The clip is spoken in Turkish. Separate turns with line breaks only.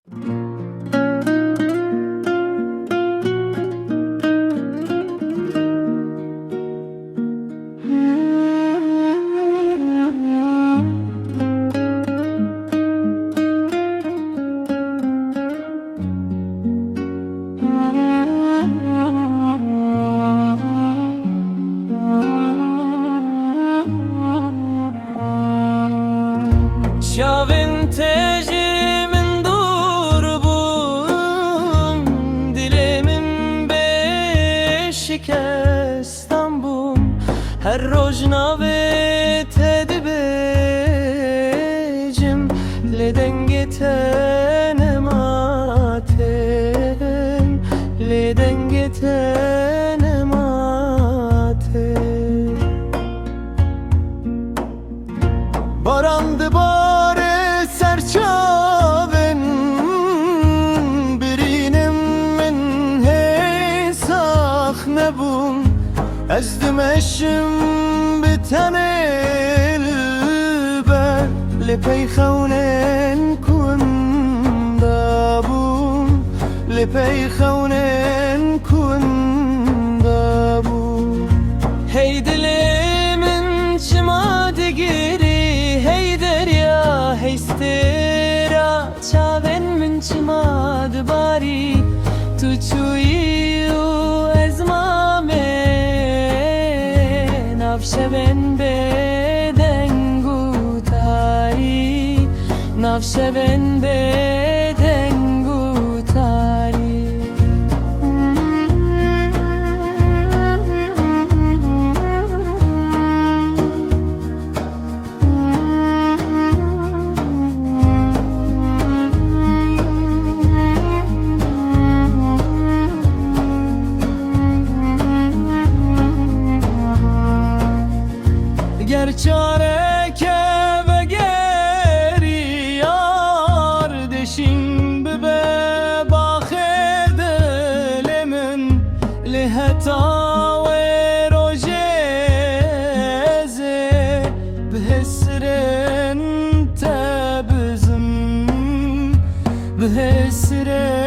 Şavin tecimin durbum, dilimin beşikestan bum. Her rojnavet edibecim, leden gitenem atem, leden gitenem atem. Barandı bare serçaven, birinem min hesah nebun. Ezdim eşim biten elber, lepey khawnen kunda bun, lepey khawnen kunda bun. Hey dilimin çimadi giri, hey derya hey stera, çaven min çimad bari, tu çuyu ezmame, navşeven beden gutari, navşeven beden gutari. Gerçareke ve geri yar deşin bibe bahedelemin liheta ve rojeze behesren tebzim behesren